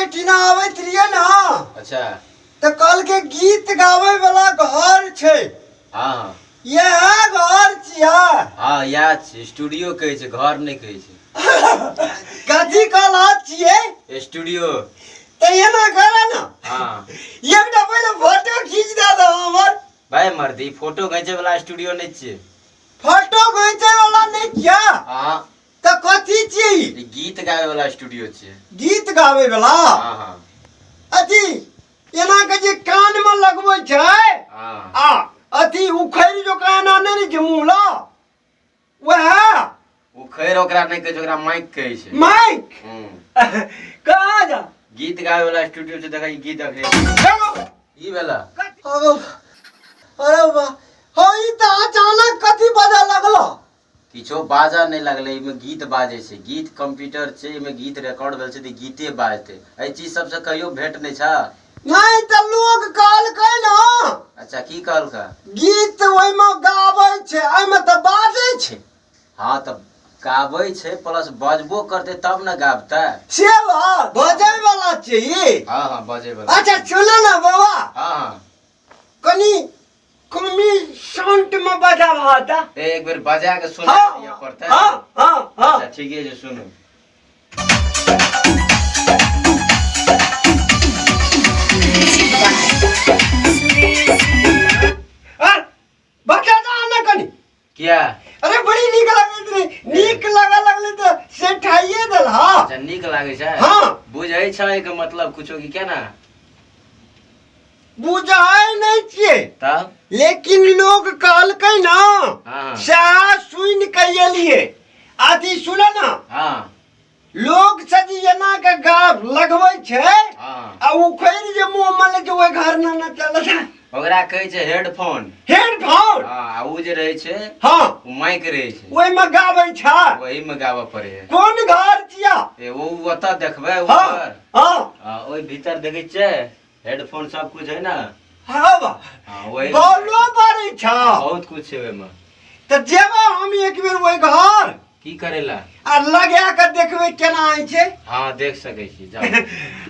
एठिना आवत रहिए ना। अच्छा तो कल के गीत गावे वाला घर छे। हाँ यह घर छिया। हाँ याद छै, स्टूडियो कहै छै, घर नहीं कहै छै। कथी कहला छिए? स्टूडियो। तो ये ना करे ना। हाँ एकटा पहले फोटो खींच दे दो हमर। भाई मर्दी फोटो खींचे वाला स्टूडियो नहीं छै। फोटो खींचे वाला नहीं क्या? हाँ तो कथी छिए? ई गीत गावे वाला स्टूडियो छै। गीत गावे वाला? हाँ हाँ अथी एना के जे कान में लगबै छै। हाँ आ अथी उखैर जो कान आने रे जमुला वह उखैर ओकरा नहीं कहै छै, ओकरा माइक कहै छै। माइक कहाँ जा गीत गावे वाला स्टूडियो छै। देखा ई गीत अखरे ई वाला। अरे वाह हई त अचानक कथी बजा लगलो? किछो बाजा नहीं लगले, इमे गीत बाजे छै। गीत कंप्यूटर छै, इमे गीत रिकॉर्ड भेल छै त गीते बाजते। ए चीज सबसे कहियो भेंट नहीं छ? नहीं त लोग कहलकै ना। अच्छा की कहलका? गीत ओइ में गाबै छै, एइ में त बाजै छै। हाँ तब गाबै छै प्लस बजबो करते तब न गाबता। से बजै वाला छै ई। हाँ हाँ बजे वाला। अच्छा सुनो ना बाबा, हाँ हाँ कनी कमी साउंड में बजा भाता। एक बार बजा के सुना हाँ, दिया पड़ता है। हाँ हाँ हाँ अच्छा ठीक है जो सुनो। बजा ना कनी। क्या? अरे बड़ी नीक लगैत रे, नीक लगले तो से ठाइए देल। हां अच्छा नीक लागे छै। हां बुझै छै के मतलब कुछो की क्या ना? बुझाय नहीं छिए तब लेकिन लोग कहलकै ना। हाँ सा सुन के एलिए। आदि सुन ना। हाँ लोग सजी एना के गाब लगबै छै। हाँ आ उखैर जे मुंह में ले जे ओइ घर ना ना चलत। ओकरा कहै छै हेडफोन। हेडफोन। हाँ आ उ जे रहै छै हां उ माइक रहै छै। ओइ में गाबै छै। वही में गाबऽ पड़े है। कोन घर छिया? ए वो ओतऽ देखबै हां ऊपर। हां ओइ भीतर देखै छै हेडफोन सब कुछ है ना। हां बा हाँ वही बोलो पड़ै छ। बहुत कुछ है ओइमे। त जेबा हम एक बेर ओइ घर की करेला? आ लगा के देखबै केना आइ छै। हाँ देख सकै छी जाओ।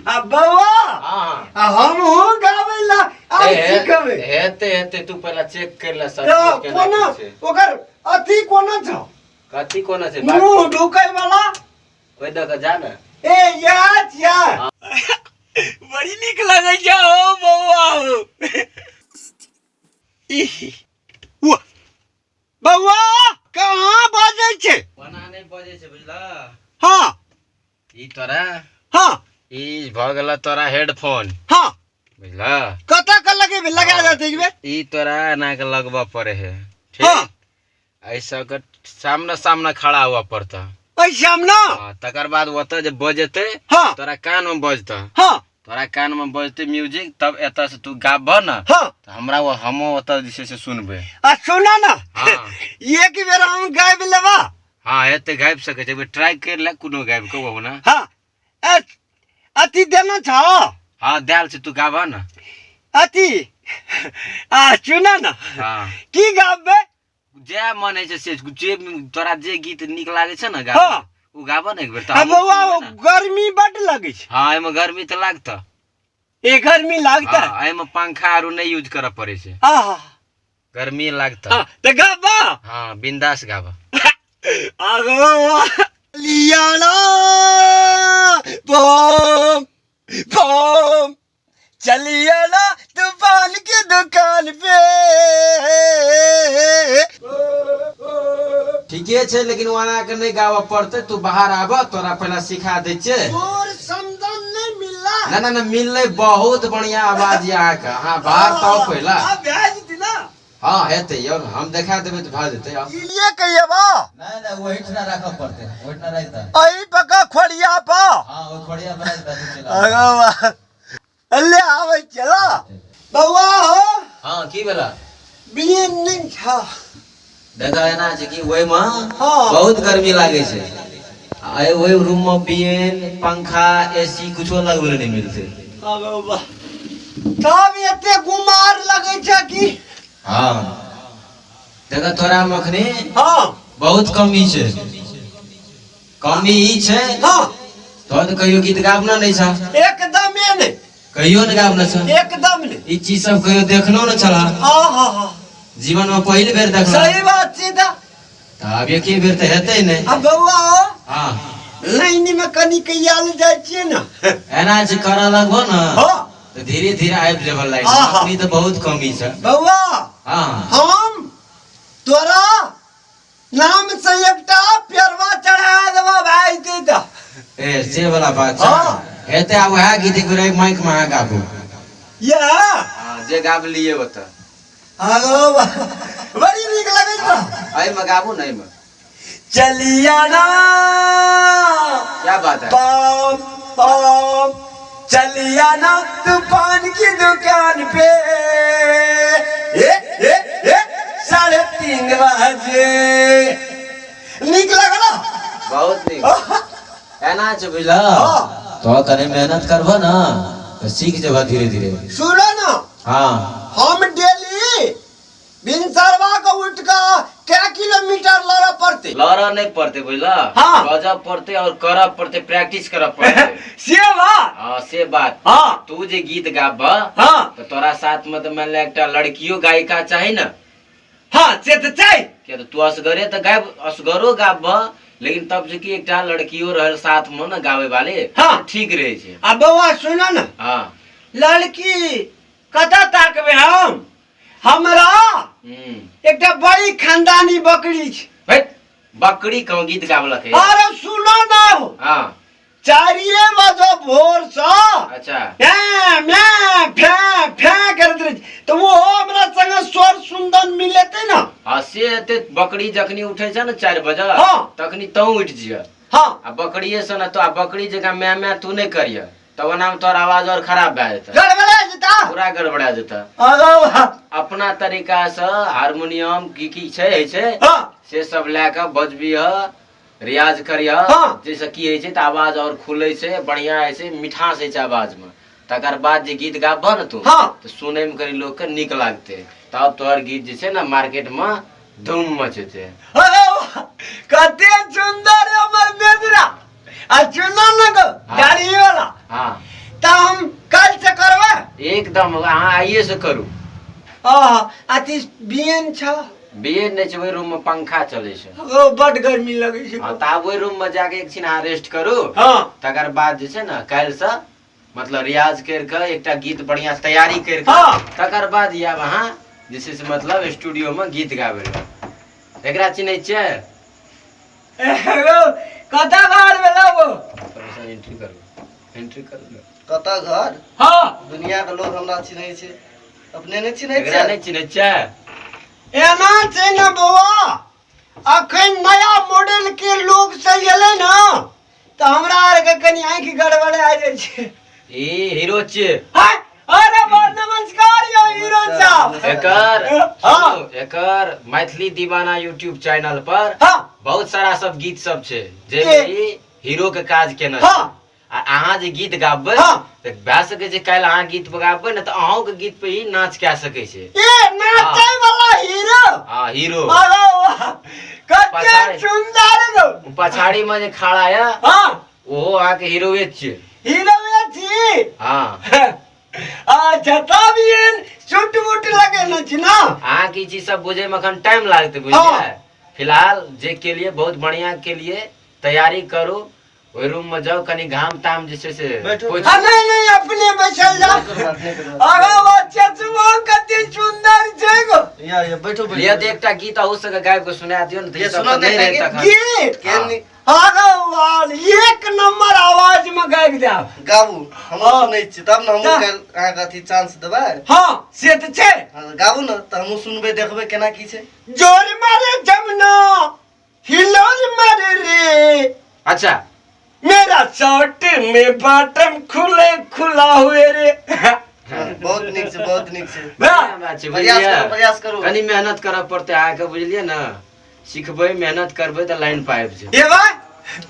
आ बौआ हाँ आ हमहू गाबै ला आ सिखबै। हेते तू पहला चेक कर ले सब तो कुछ केना कोना की छै। ओकर अथी कोना छ? कथी कोना छै? मुंह ढुकै वाला ओइ दऽ के जा ना। ए या छिया। बड़ी नीक लगै छै ओ बौआ हो। बौआ कहाँ बाजै छै? कोना नहीं बजे छै बुझला? हाँ ई तोरा हाँ ई भ गेला तोरा हेडफोन हाँ बुझला? कतऽ के लगेबै? लगा देतै एक बेर। ई तोरा ना के लगवा पड़े है। ठीक हाँ ऐसा के सामने सामने खड़ा हुआ पड़ता। ओइ सामने। हाँ तकर बाद ओतऽ जे बजते हाँ तोरा कान में बजता। हाँ तोरा कान में बजते म्यूजिक तब एतऽ से तू गाबह ना। हाँ तो हमरा वो हम ओतऽ जे छै से सुनबे। आ सुना ना। हाँ एक बेर हम गाबि लेबा। हाँ एते गाबि सकै छै। ट्राई कर ले कोनो गाबि के वो ना। हाँ अथी देना छ। हाँ देल छै तू गाबह ना। अथी सुना ना। हाँ की गाबे? जे मन है से जे तोरा जे गीत नीक लागे छै ना हाँ गाबे उ गाबह ना एक बेर। आ बौआ गर्मी बड लगै छै। हाँ एमे गर्मी तो लागता। ए गर्मी लागता। हाँ एमे पंखा आरो नहीं यूज करे पड़े छै। आहा गर्मी लागता। हाँ त गाबा। हाँ बिंदास गाबह। आगो लियाना बम बम चलिए ना तूफान की दुकान पे। ठीके छै लेकिन वहां के नहीं गाबऽ पड़ते। तू बाहर आबह तोरा पहला सिखा दै छै। और समदन नहीं मिलला। ना ना ना मिलले बहुत बढ़िया आवाज यहाँ का। हाँ बाहर तो पहला। अब भेज दी ना। हाँ हेते यो हम देखा देबे तो भाज देते। ये कहिए बा नहीं ना वही ठना रखब पड़ते। वही ठना रहता। आई पका खोड़िया पा। हाँ वो खोड़िया बना देता तू चला। आगो बा ले आवे चला। बौआ हो हाँ की बेला? बियन नहीं छा। देखा है ना कि वही में हाँ बहुत गर्मी लागे छै। आए वही रूम में बियन पंखा एसी कुछो लगबे नहीं मिलते। आगो बा तब एते गुमार लगे छै कि। हाँ देखा तोरा मखनी हाँ बहुत कमी छै। कमी ई छै हाँ तो कहियो गीत गाबना नहीं छा एकदम नहीं, कहियो न गाबना छा एकदम नहीं। ई चीज सब कहियो देखनो न चला हाँ जीवन में पहली बेर देखला। सही बात सीधा। अब एक बेर तो हेतै नहीं। अब बउआ हो हां लाइन में कनी कइयाल जाय छियै न, एना जे करा लगबो न हां तो धीरे धीरे आबि जेबो लाइन। हाँ। अपनी तो बहुत कमी छै बउआ। हां हम तोरा नाम से एकटा पेरवा चढ़ा देबो भाई दीदा। ए से वाला बात छै। हाँ। हेतै आब वह गीत गुरै माइक में आ गाबू। या हां जे गाब लिए बता। आगो बड़ी नीक लगै छ। आई में गाबू नहीं में चलिया ना क्या बात है। पाम पाम चलिया ना तूफान की दुकान पे ए 3:30 बजे। नीक लगला बहुत नीक। एना छै बुझला हाँ। तो करे मेहनत करबो ना तो सीख जेबा धीरे धीरे। सुनो ना हां हम डेली बिनसरवा को उठ का क्या किलोमीटर लड़ा पड़ते। लड़ा नहीं पड़ते बुझला। हाँ। गजब पड़ते और करब पड़ते, प्रैक्टिस करब पड़ते। से बात। हां से बात। हाँ तू जे गीत गाबा हाँ तो तोरा साथ में तो मान ले एकटा लड़कियों गायिका चाही ना। हाँ से तो चाहिए। क्या तो तू असगरे तो गायब असगरो गाबा, लेकिन तब जे की एकटा लड़कियों रहल साथ में ना गावे वाले। हाँ। तो ठीक रहे छै। अब बउआ सुनो ना, हां लड़की कता ताकबे हम हमरा एकटा बड़ी खानदानी बकरी छै। भाई बकरी कौन गीत गावला के। अरे सुनो ना हां 4 बजे भोर से अच्छा फे करत रहे तो वो हमरा संग स्वर सुंदर मिलेते ना। हां से एते बकरी जखनी उठे छै ना 4 बजे हाँ। तखनी तू उठ जिया। हाँ आ बकरिए से ना तो आ बकरी जगह मैं तू नहीं करिया तब नाम तोर आवाज और खराब भए जेता, गड़बड़ा जेता, पूरा गड़बड़ा जेता। अरे अपना तरीका से हारमोनियम की छै हाँ से सब लेके बजबी रियाज करिया। हाँ। जैसे की है छै त आवाज और खुले छै, बढ़िया है छै, मिठास है छै आवाज में। तकर बाद जे गीत गाबह न तू हाँ। तो सुने में करी लोग के निक लागते, तब तोहर गीत जे छै ना मार्केट में धूम मचेते। अरे वाह, कते सुंदर है हमर बेदरा। आ चुना न को गाड़ी वाला। हां त हम कल से करबे एकदम अहाँ आइए से करू। अति बियन छ बीए नहीं छै, ओहि रूम में पंखा चले छै। ओ बड गर्मी लगे छै। हां त आब ओहि रूम में जाके एक छिन अहाँ रेस्ट करू। हां तकर बाद जे छै ना काल्हि से मतलब रियाज कर के एकटा गीत बढ़िया तैयारी कर के हाँ। तकर बाद या वहां जे छै से मतलब स्टूडियो में गीत गाबै ले। एकरा चिन्है छियै? एगो कता घर भेला वो एंट्री करू कता घर हां दुनिया के लोग हमरा चिन्है छै, अपने नहीं चिन्है एकरा छै। नहीं चिन्है छियै? एना छै न बौआ, अखन नया मॉडल के लोग सब एले न त हमरा आर के कनी आंख गड़बड़ा जाय छै। ई हीरो छियै। हाय अरे बड़ नमस्कार यो हीरो साहब। एकर हाँ। एकर मैथिली दीवाना यूट्यूब चैनल पर हां बहुत सारा सब गीत सब छै जे ए। हीरो के काज केना छै। हां आ अहाँ जे गीत गाबबै हाँ। त भए सकै छै काल्हि अहाँ गीत गाबबै ने त अहूँ के गीत पे ही नाच कए सकै छै। ए नाचे वाला हीरो। हाँ हीरो अरे वाह, कते पछाड़ी। सुंदर गो। पछाड़ी में जे खड़ा है हां ओहो अहाँके हीरोए छियै। हीरो ये छी। हाँ अच्छा तब ये छुट मुट लगे न छी ना। अहाँके ई चीज सब बुझे में अखन टाइम लागते हाँ। बुझलियै। फिलहाल जे के लिए बहुत बढ़िया के लिए तैयारी करू, ओहि रूम में जाओ, कनी घाम ताम जे छै से बैठो। पोछि- नहीं अपने बैठल जा। अरे बच्चा सुनो कते सुंदर छै गो। या बैठो लिया तो एकटा गीत अहू सबके गाबि के सुना दियौ ने, ये ई सब सुना तऽ नहीं देता रहता गीत? अखन। गीत के अरे वाह एक नंबर आवाज में गाबि दे। गाबू हम हाँ। सुनै छी तब न हम जा। काल अहाँ के अथी चांस देबै। हां से त छै। हाँ, गाबू न त हम सुनबै देखबै केना की छै। जोर मारे जमुना हिलोर मारे रे, अच्छा मेरा शर्ट में बटन खुले खुला हुए रे। हाँ, बहुत नीक छै, बहुत नीक छै। वाह, बात छै, प्रयास बुझलियै? करू, प्रयास करू। कनी मेहनत करऽ पड़तै अहाँके, बुझलियै ना। सिखबै मेहनत करबै तऽ लाइन पे आबि जेबै। ये भाई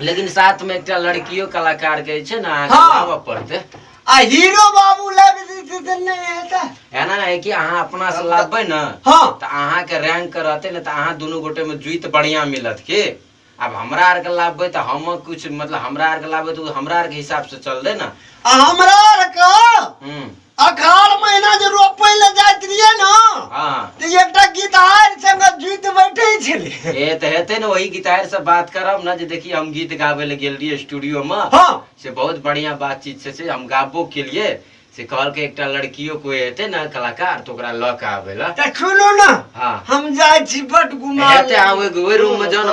लेकिन साथ में एकटा लड़कियो कलाकार के छै ना अहाँके हाँ। लाबऽ पड़तै। आ हीरो बाबू लाबि देते त नहीं हेता। एना है कि अहाँ अपना से लाबबै ना हाँ तऽ अहाँके रैंक रहतै ने तऽ अहाँ दुनू गोटे में जुइत बढ़िया मिलत के। अब हमरा आर के लाभबै तो हम कुछ मतलब हमरा आर के लाभबै तो हमरा आर के हिसाब से चल दे ना। आ हमरा आर के अखाड़ महीना जे रोपै ले जाइत रहिए ना, हाँ तो एकटा गिटार संग जुइत बैठे छले। ए तो हेते ना वही गिटार से बात करब ना, जे देखिए हम गीत गावे ले गेल रहिए स्टूडियो में। हाँ से बहुत बढ़िया बातचीत से हम गाबो के लिए से कहल के एकटा लड़कियों कोई हेते ना कलाकार तो ओकरा ल के आवे ला। त सुनो ना, हाँ हम जाय छी बट घुमा हेते आवे ओइ रूम में जाना।